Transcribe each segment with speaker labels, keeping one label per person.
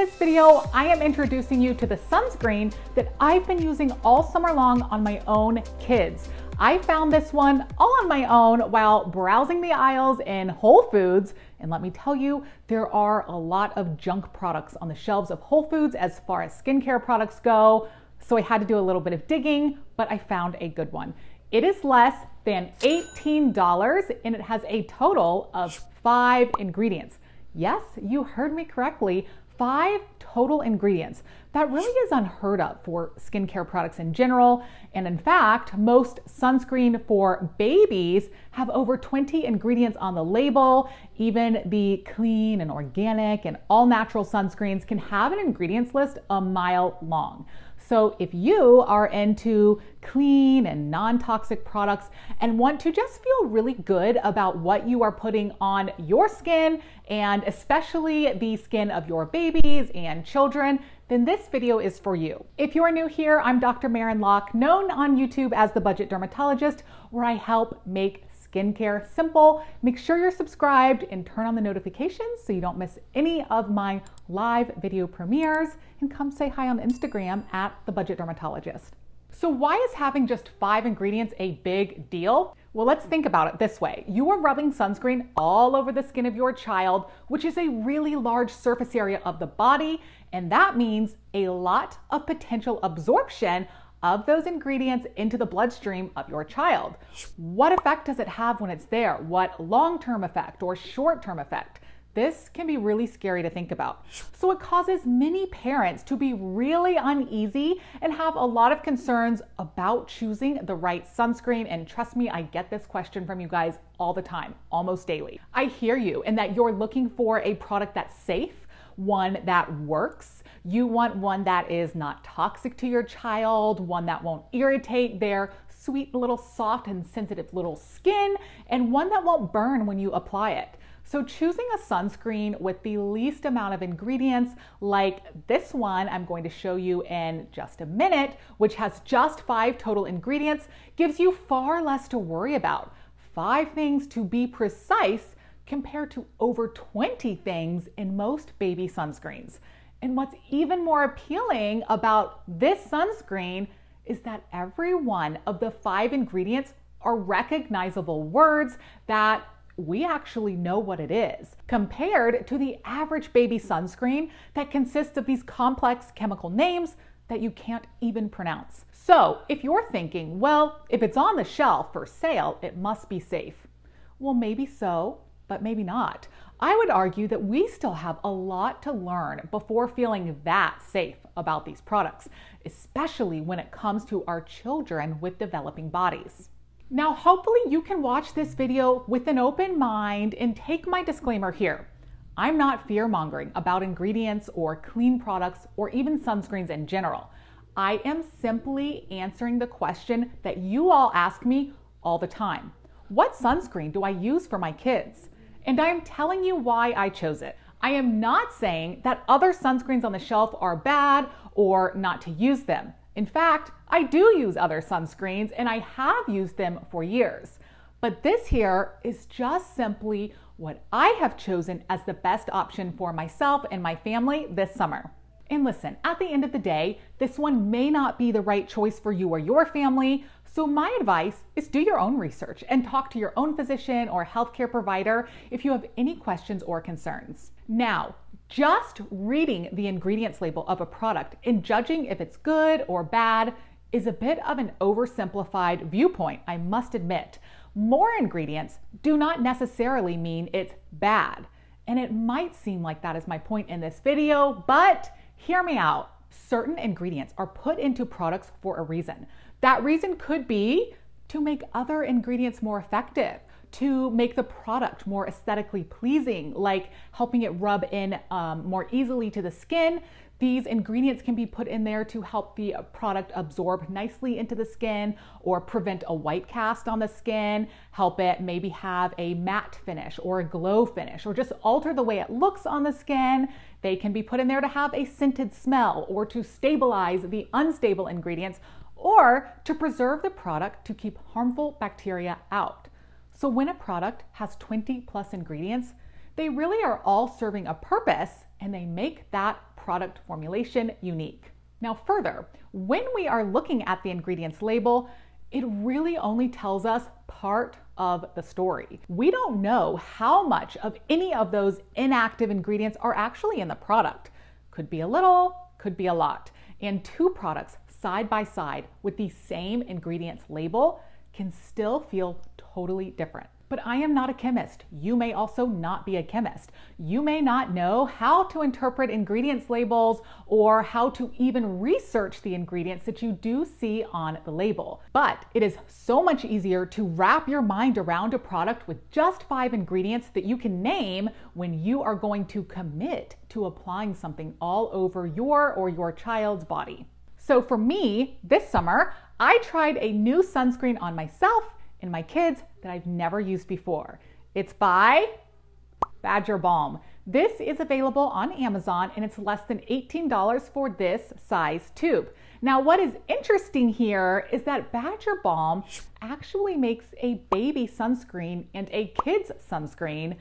Speaker 1: this video, I am introducing you to the sunscreen that I've been using all summer long on my own kids. I found this one all on my own while browsing the aisles in Whole Foods. And let me tell you, there are a lot of junk products on the shelves of Whole Foods as far as skincare products go. So I had to do a little bit of digging, but I found a good one. It is less than $18 and it has a total of 5 ingredients. Yes, you heard me correctly, 5 total ingredients. That really is unheard of for skincare products in general. And in fact, most sunscreen for babies have over 20 ingredients on the label. Even the clean and organic and all natural sunscreens can have an ingredients list a mile long. So if you are into clean and non-toxic products and want to just feel really good about what you are putting on your skin, and especially the skin of your babies and children, then this video is for you. If you are new here, I'm Dr. Maren Locke, known on YouTube as the Budget Dermatologist, where I help make skincare simple. Make sure you're subscribed and turn on the notifications so you don't miss any of my live video premieres, and come say hi on Instagram at the Budget Dermatologist. So why is having just 5 ingredients a big deal? Well, let's think about it this way. You are rubbing sunscreen all over the skin of your child, which is a really large surface area of the body, and that means a lot of potential absorption of those ingredients into the bloodstream of your child. What effect does it have when it's there? What long-term effect or short-term effect? This can be really scary to think about. So it causes many parents to be really uneasy and have a lot of concerns about choosing the right sunscreen. And trust me, I get this question from you guys all the time, almost daily. I hear you, and that you're looking for a product that's safe, one that works. You want one that is not toxic to your child, one that won't irritate their sweet little soft and sensitive little skin, and one that won't burn when you apply it. So choosing a sunscreen with the least amount of ingredients, like this one I'm going to show you in just a minute, which has just 5 total ingredients, gives you far less to worry about. 5 things to be precise compared to over 20 things in most baby sunscreens. And what's even more appealing about this sunscreen is that every one of the 5 ingredients are recognizable words that we actually know what it is, compared to the average baby sunscreen that consists of these complex chemical names that you can't even pronounce. So if you're thinking, well, if it's on the shelf for sale, it must be safe. Well, maybe so, but maybe not. I would argue that we still have a lot to learn before feeling that safe about these products, especially when it comes to our children with developing bodies. Now, hopefully you can watch this video with an open mind and take my disclaimer here. I'm not fear-mongering about ingredients or clean products or even sunscreens in general. I am simply answering the question that you all ask me all the time. What sunscreen do I use for my kids? And I am telling you why I chose it. I am not saying that other sunscreens on the shelf are bad or not to use them. In fact, I do use other sunscreens and I have used them for years. But this here is just simply what I have chosen as the best option for myself and my family this summer. And listen, at the end of the day, this one may not be the right choice for you or your family. So my advice is do your own research and talk to your own physician or healthcare provider if you have any questions or concerns. Now, just reading the ingredients label of a product and judging if it's good or bad is a bit of an oversimplified viewpoint, I must admit. More ingredients do not necessarily mean it's bad. And it might seem like that is my point in this video, but hear me out. Certain ingredients are put into products for a reason. That reason could be to make other ingredients more effective, to make the product more aesthetically pleasing, like helping it rub in more easily to the skin. These ingredients can be put in there to help the product absorb nicely into the skin or prevent a white cast on the skin, help it maybe have a matte finish or a glow finish, or just alter the way it looks on the skin. They can be put in there to have a scented smell or to stabilize the unstable ingredients or to preserve the product to keep harmful bacteria out. So when a product has 20+ ingredients, they really are all serving a purpose and they make that product formulation unique. Now further, when we are looking at the ingredients label, it really only tells us part of the story. We don't know how much of any of those inactive ingredients are actually in the product. Could be a little, could be a lot. And two products side by side with the same ingredients label can still feel totally different. But I am not a chemist. You may also not be a chemist. You may not know how to interpret ingredients labels or how to even research the ingredients that you do see on the label. But it is so much easier to wrap your mind around a product with just 5 ingredients that you can name when you are going to commit to applying something all over your or your child's body. So for me, this summer, I tried a new sunscreen on myself and my kids that I've never used before. It's by Badger Balm. This is available on Amazon and it's less than $18 for this size tube. Now what is interesting here is that Badger Balm actually makes a baby sunscreen and a kid's sunscreen,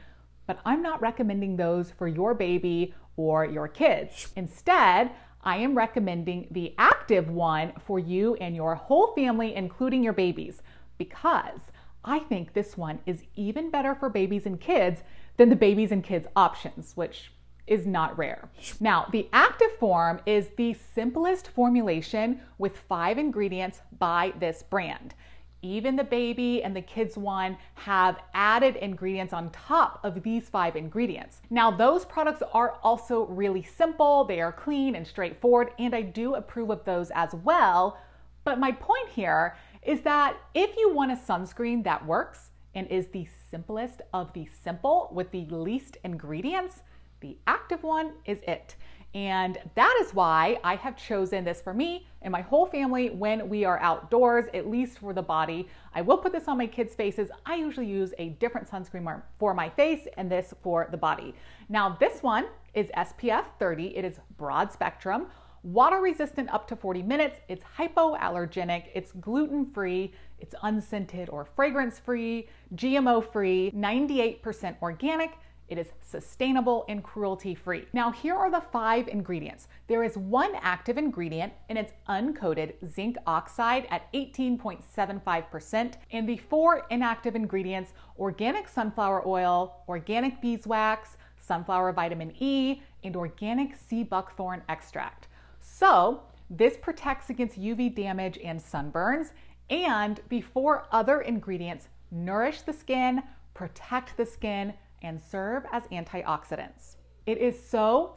Speaker 1: but I'm not recommending those for your baby or your kids. Instead, I am recommending the active one for you and your whole family, including your babies, because I think this one is even better for babies and kids than the babies and kids options, which is not rare. Now, the active form is the simplest formulation with 5 ingredients by this brand. Even the baby and the kids one have added ingredients on top of these 5 ingredients. Now, those products are also really simple, they are clean and straightforward, and I do approve of those as well. But my point here is that if you want a sunscreen that works and is the simplest of the simple with the least ingredients, the active one is it. And that is why I have chosen this for me and my whole family when we are outdoors, at least for the body. I will put this on my kids' faces. I usually use a different sunscreen for my face and this for the body. Now this one is SPF 30. It is broad spectrum, water resistant up to 40 minutes. It's hypoallergenic. It's gluten-free. It's unscented or fragrance-free, GMO-free, 98% organic. It is sustainable and cruelty-free. Now here are the 5 ingredients. There is 1 active ingredient and it's uncoated zinc oxide at 18.75%, and the 4 inactive ingredients: organic sunflower oil, organic beeswax, sunflower vitamin E, and organic sea buckthorn extract. So this protects against UV damage and sunburns, and the 4 other ingredients nourish the skin, protect the skin, and serve as antioxidants. It is so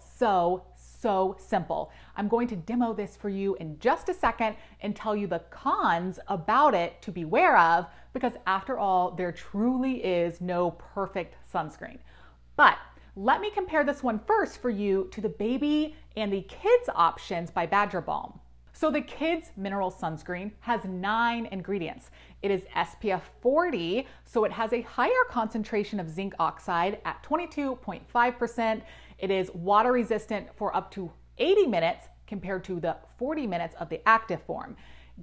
Speaker 1: simple. I'm going to demo this for you in just a second and tell you the cons about it to beware of, because after all, there truly is no perfect sunscreen. But let me compare this one first for you to the baby and the kids options by Badger Balm. So the kids mineral sunscreen has 9 ingredients. It is SPF 40, so it has a higher concentration of zinc oxide at 22.5%. It is water resistant for up to 80 minutes compared to the 40 minutes of the active form.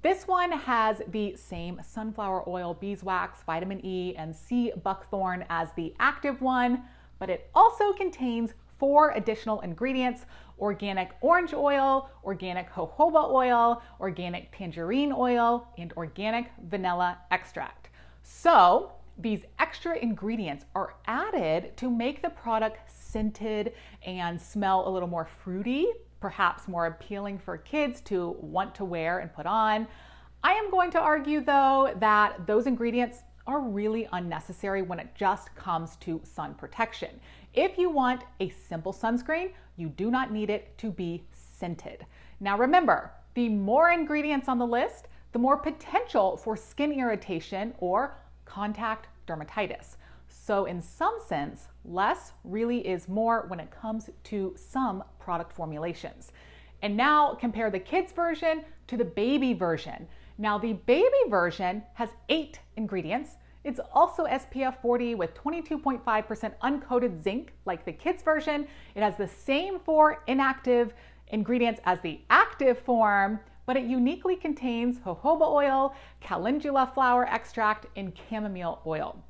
Speaker 1: This one has the same sunflower oil, beeswax, vitamin E, and sea buckthorn as the active one, but it also contains 4 additional ingredients: organic orange oil, organic jojoba oil, organic tangerine oil, and organic vanilla extract. So these extra ingredients are added to make the product scented and smell a little more fruity, perhaps more appealing for kids to want to wear and put on. I am going to argue though that those ingredients are really unnecessary when it just comes to sun protection. If you want a simple sunscreen, you do not need it to be scented. Now remember, the more ingredients on the list, the more potential for skin irritation or contact dermatitis. So in some sense, less really is more when it comes to some product formulations. And now compare the kids version to the baby version. Now the baby version has 8 ingredients. It's also SPF 40 with 22.5% uncoated zinc like the kids version. It has the same 4 inactive ingredients as the active form, but it uniquely contains jojoba oil, calendula flower extract, and chamomile oil.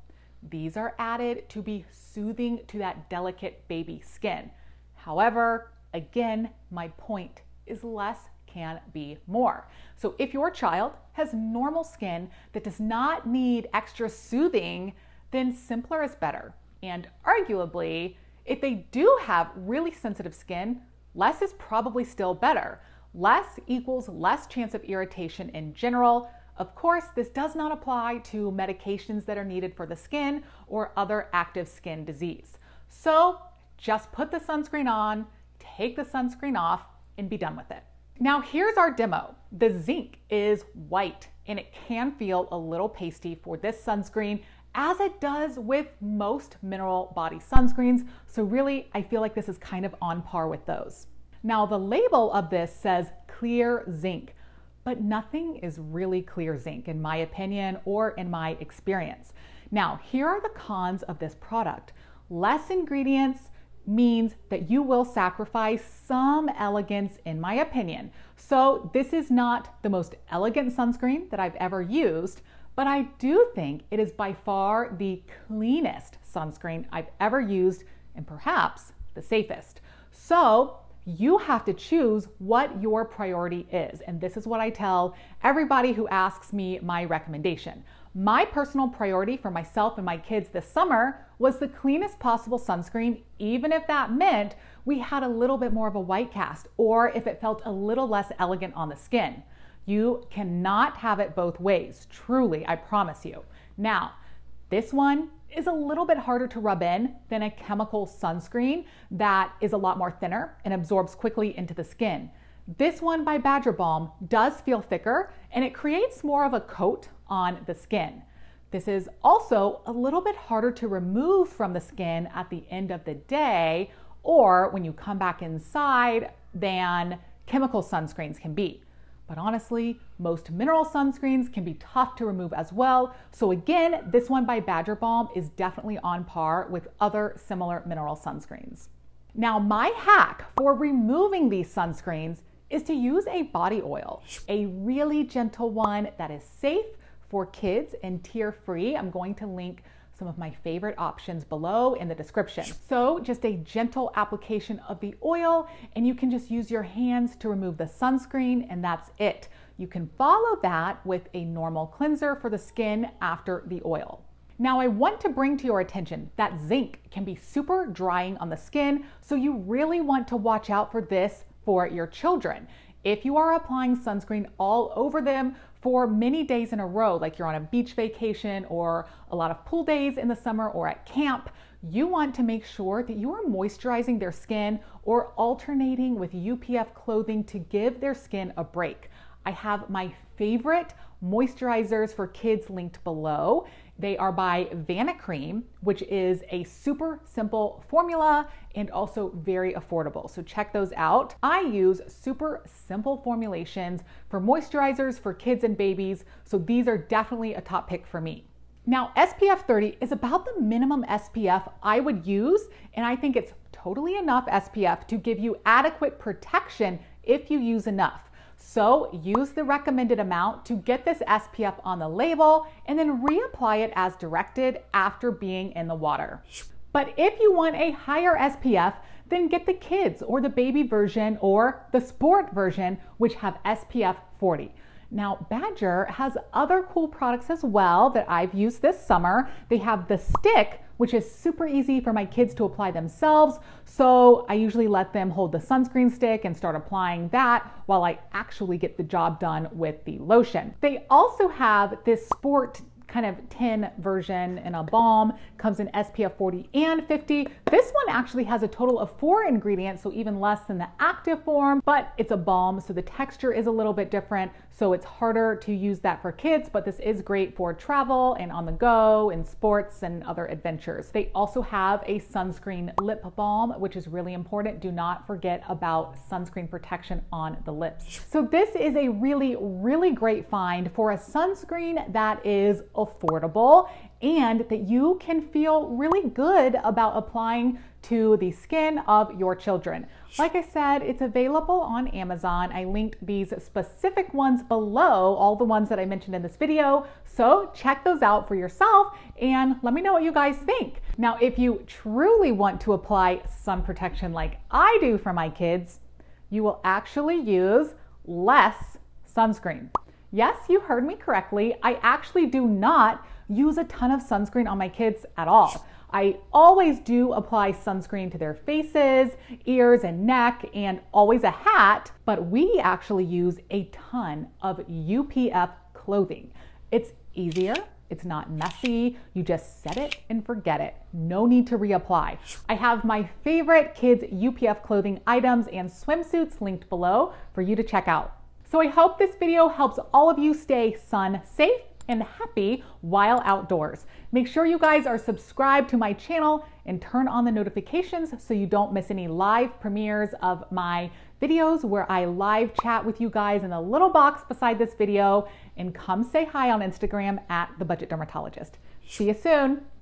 Speaker 1: These are added to be soothing to that delicate baby skin. However, Again, my point is less can be more. So if your child has normal skin that does not need extra soothing, then simpler is better. And arguably, if they do have really sensitive skin, less is probably still better. Less equals less chance of irritation in general. Of course, this does not apply to medications that are needed for the skin or other active skin disease. So just put the sunscreen on, take the sunscreen off, and be done with it. Now here's our demo. The zinc is white and it can feel a little pasty for this sunscreen, as it does with most mineral body sunscreens. So really, I feel like this is kind of on par with those. Now the label of this says clear zinc, but nothing is really clear zinc in my opinion or in my experience. Now here are the cons of this product. Less ingredients means that you will sacrifice some elegance in my opinion. So this is not the most elegant sunscreen that I've ever used, but I do think it is by far the cleanest sunscreen I've ever used and perhaps the safest. So you have to choose what your priority is. And this is what I tell everybody who asks me my recommendation. My personal priority for myself and my kids this summer was the cleanest possible sunscreen, even if that meant we had a little bit more of a white cast or if it felt a little less elegant on the skin. You cannot have it both ways, truly, I promise you. Now, this one is a little bit harder to rub in than a chemical sunscreen that is a lot more thinner and absorbs quickly into the skin. This one by Badger Balm does feel thicker and it creates more of a coat on the skin. This is also a little bit harder to remove from the skin at the end of the day or when you come back inside than chemical sunscreens can be. But honestly, most mineral sunscreens can be tough to remove as well. So again, this one by Badger Balm is definitely on par with other similar mineral sunscreens. Now, my hack for removing these sunscreens is to use a body oil, a really gentle one that is safe for kids and tear-free. I'm going to link some of my favorite options below in the description. So just a gentle application of the oil and you can just use your hands to remove the sunscreen and that's it. You can follow that with a normal cleanser for the skin after the oil. Now I want to bring to your attention that zinc can be super drying on the skin, so you really want to watch out for this for your children. If you are applying sunscreen all over them for many days in a row, like you're on a beach vacation or a lot of pool days in the summer or at camp, you want to make sure that you are moisturizing their skin or alternating with UPF clothing to give their skin a break. I have my favorite moisturizers for kids linked below. They are by Vanicream, which is a super simple formula and also very affordable. So check those out. I use super simple formulations for moisturizers for kids and babies. So these are definitely a top pick for me. Now, SPF 30 is about the minimum SPF I would use, and I think it's totally enough SPF to give you adequate protection if you use enough. So use the recommended amount to get this SPF on the label and then reapply it as directed after being in the water. But if you want a higher SPF, then get the kids or the baby version or the sport version, which have SPF 40. Now, Badger has other cool products as well that I've used this summer. They have the stick, which is super easy for my kids to apply themselves. So I usually let them hold the sunscreen stick and start applying that while I actually get the job done with the lotion. They also have this sport kind of tin version in a balm, comes in SPF 40 and 50. This one actually has a total of 4 ingredients, so even less than the active form, but it's a balm, so the texture is a little bit different, so it's harder to use that for kids, but this is great for travel and on the go and sports and other adventures. They also have a sunscreen lip balm, which is really important. Do not forget about sunscreen protection on the lips. So this is a really, really great find for a sunscreen that is affordable and that you can feel really good about applying to the skin of your children. Like I said, it's available on Amazon. I linked these specific ones below, all the ones that I mentioned in this video. So check those out for yourself and let me know what you guys think. Now, if you truly want to apply sun protection like I do for my kids, you will actually use LESS Sunscreen. Yes, you heard me correctly. I actually do not use a ton of sunscreen on my kids at all. I always do apply sunscreen to their faces, ears, and neck, and always a hat, but we actually use a ton of UPF clothing. It's easier, it's not messy, you just set it and forget it. No need to reapply. I have my favorite kids UPF clothing items and swimsuits linked below for you to check out. So I hope this video helps all of you stay sun safe and happy while outdoors. Make sure you guys are subscribed to my channel and turn on the notifications so you don't miss any live premieres of my videos where I live chat with you guys in the little box beside this video, and come say hi on Instagram at The Budget Dermatologist. See you soon.